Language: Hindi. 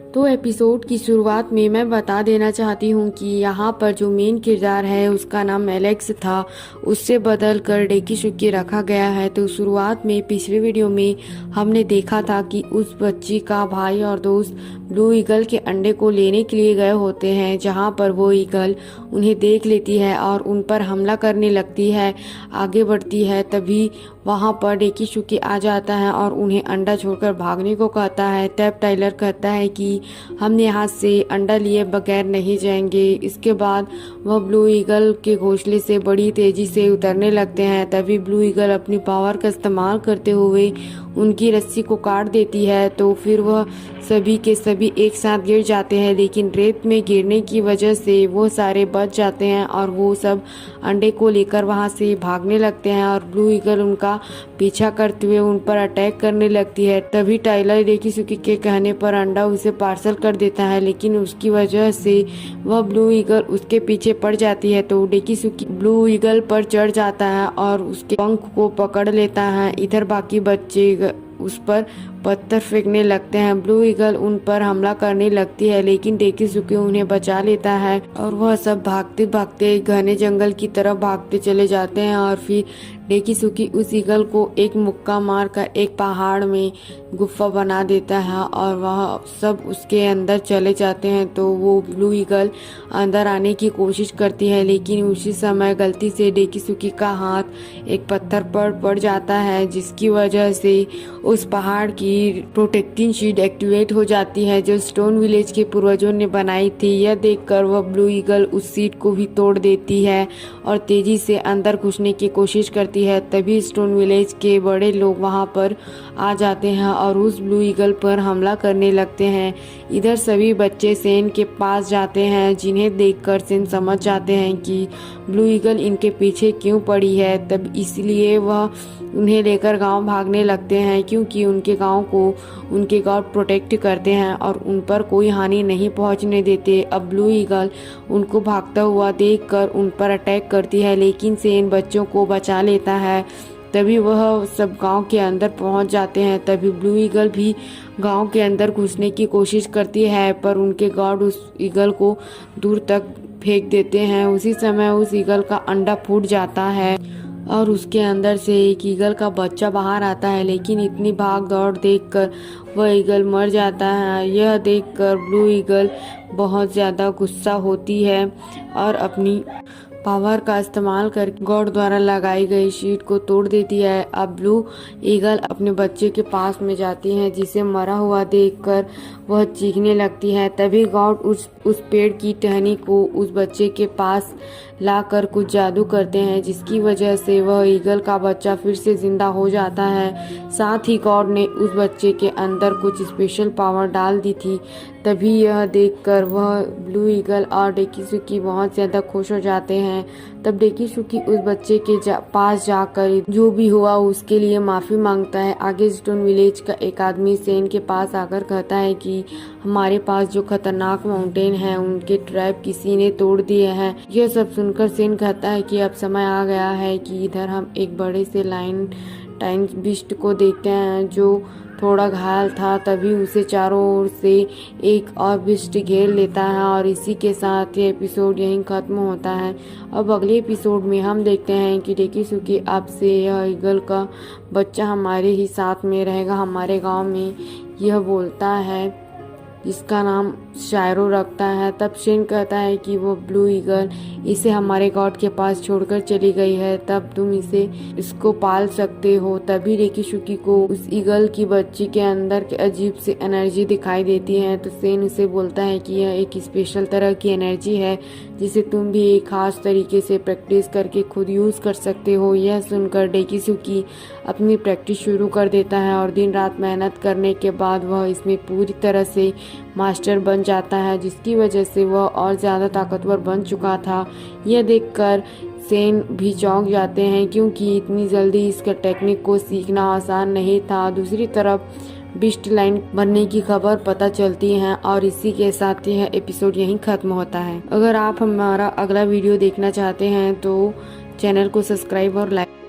तो एपिसोड की शुरुआत में मैं बता देना चाहती हूँ कि यहाँ पर जो मेन किरदार है उसका नाम एलेक्स था, उससे बदल कर डेकिसुकी रखा गया है। तो शुरुआत में पिछले वीडियो में हमने देखा था कि उस बच्ची का भाई और दोस्त ब्लू ईगल के अंडे को लेने के लिए गए होते हैं, जहाँ पर वो ईगल उन्हें देख लेती है और उन पर हमला करने लगती है, आगे बढ़ती है। तभी वहाँ पर डेकिसुकी आ जाता है और उन्हें अंडा छोड़कर भागने को कहता है। तब टाइलर कहता है कि हम यहाँ से अंडा लिए बगैर नहीं जाएंगे। इसके बाद वह ब्लू ईगल के घोंसले से बड़ी तेजी से उतरने लगते हैं। तभी ब्लू ईगल अपनी पावर का इस्तेमाल करते हुए उनकी रस्सी को काट देती है। तो फिर वह सभी के सभी एक साथ गिर जाते हैं, लेकिन रेत में गिरने की वजह से वो सारे बच जाते हैं और वो सब अंडे को लेकर वहाँ से भागने लगते हैं और ब्लू ईगल उनका पीछा करते हुए उन पर अटैक करने लगती है। तभी टाइलर डेकिसुकी के कहने पर अंडा उसे पार्सल कर देता है, लेकिन उसकी वजह से वह ब्लू ईगल उसके पीछे पड़ जाती है। तो डेकिसुकी ब्लू ईगल पर चढ़ जाता है और उसके पंख को पकड़ लेता है। इधर बाकी बच्चे उस पर पत्थर फेंकने लगते हैं। ब्लू ईगल उन पर हमला करने लगती है, लेकिन डेकिसुकी उन्हें बचा लेता है और वह सब भागते भागते घने जंगल की तरफ भागते चले जाते हैं। और फिर डेकिसुकी उस ईगल को एक मुक्का मारकर एक पहाड़ में गुफा बना देता है और वह सब उसके अंदर चले जाते हैं। तो वो ब्लू ईगल अंदर आने की कोशिश करती है, लेकिन उसी समय गलती से डेकिसुकी का हाथ एक पत्थर पर पड़ जाता है, जिसकी वजह से उस पहाड़ की प्रोटेक्टिंग शीट एक्टिवेट हो जाती है जो स्टोन विलेज के पूर्वजों ने बनाई थी। यह देखकर वह ब्लू ईगल उस शीट को भी तोड़ देती है और तेजी से अंदर घुसने की कोशिश करती है। तभी स्टोन विलेज के बड़े लोग वहां पर आ जाते हैं और उस ब्लू ईगल पर हमला करने लगते हैं। इधर सभी बच्चे सेन के पास जाते हैं, जिन्हें देखकर सेन समझ जाते हैं कि ब्लू ईगल इनके पीछे क्यों पड़ी है। तब इसलिए वह उन्हें लेकर गांव भागने लगते हैं, क्योंकि उनके गांव को उनके गॉड प्रोटेक्ट करते हैं और उन पर कोई हानि नहीं पहुंचने देते। अब ब्लू ईगल उनको भागता हुआ देखकर उन पर अटैक करती है, लेकिन सेन बच्चों को बचा लेता है। तभी वह सब गांव के अंदर पहुंच जाते हैं। तभी ब्लू ईगल भी गांव के अंदर घुसने की कोशिश करती है, पर उनके गॉड उस ईगल को दूर तक फेंक देते हैं। उसी समय उस ईगल का अंडा फूट जाता है और उसके अंदर से एक ईगल का बच्चा बाहर आता है, लेकिन इतनी भाग दौड़ देखकर वह ईगल मर जाता है। यह देखकर ब्लू ईगल बहुत ज़्यादा गुस्सा होती है और अपनी पावर का इस्तेमाल कर गॉड द्वारा लगाई गई शीट को तोड़ देती है। अब ब्लू ईगल अपने बच्चे के पास में जाती है, जिसे मरा हुआ देखकर वह चीखने लगती है। तभी गॉड उस पेड़ की टहनी को उस बच्चे के पास लाकर कुछ जादू करते हैं, जिसकी वजह से वह ईगल का बच्चा फिर से जिंदा हो जाता है। साथ ही गॉड ने उस बच्चे के अंदर कुछ स्पेशल पावर डाल दी थी। तभी यह देखकर वह ब्लू ईगल और डेकिसुकी बहुत ज़्यादा खुश हो जाते हैं। तब डेकिसुकी उस बच्चे के पास जाकर जो भी हुआ उसके लिए माफ़ी मांगता है। आगे स्टोन विलेज का एक आदमी सेन के पास आकर कहता है कि हमारे पास जो खतरनाक माउंटेन है उनके ट्रैप किसी ने तोड़ दिए हैं। यह सब सुनकर सेन कहता है कि अब समय आ गया है कि इधर हम एक बड़े से लाइन टाइम बिस्ट को देखते हैं जो थोड़ा घायल था। तभी उसे चारों ओर से एक और बिस्ट घेर लेता है और इसी के साथ ये एपिसोड यहीं खत्म होता है। अब अगले एपिसोड में हम देखते हैं कि डेकिसुकी अब से यह ईगल का बच्चा हमारे ही साथ में रहेगा, हमारे गांव में। यह बोलता है, जिसका नाम शायरो रखता है। तब शेन कहता है कि वो ब्लू ईगल इसे हमारे गॉड के पास छोड़कर चली गई है, तब तुम इसको पाल सकते हो। तभी डेकिसुकी को उस ईगल की बच्ची के अंदर के अजीब से एनर्जी दिखाई देती है। तो शेन उसे बोलता है कि यह एक स्पेशल तरह की एनर्जी है, जिसे तुम भी एक खास तरीके से प्रैक्टिस करके खुद यूज़ कर सकते हो। यह सुनकर डेकिसुकी अपनी प्रैक्टिस शुरू कर देता है और दिन रात मेहनत करने के बाद वह इसमें पूरी तरह से मास्टर बन जाता है, जिसकी वजह से वह और ज़्यादा ताकतवर बन चुका था। यह देखकर सेन भी चौंक जाते हैं, क्योंकि इतनी जल्दी इसका टेक्निक को सीखना आसान नहीं था। दूसरी तरफ बिस्ट लाइन बनने की खबर पता चलती है और इसी के साथ यह एपिसोड यहीं खत्म होता है। अगर आप हमारा अगला वीडियो देखना चाहते हैं तो चैनल को सब्सक्राइब और लाइक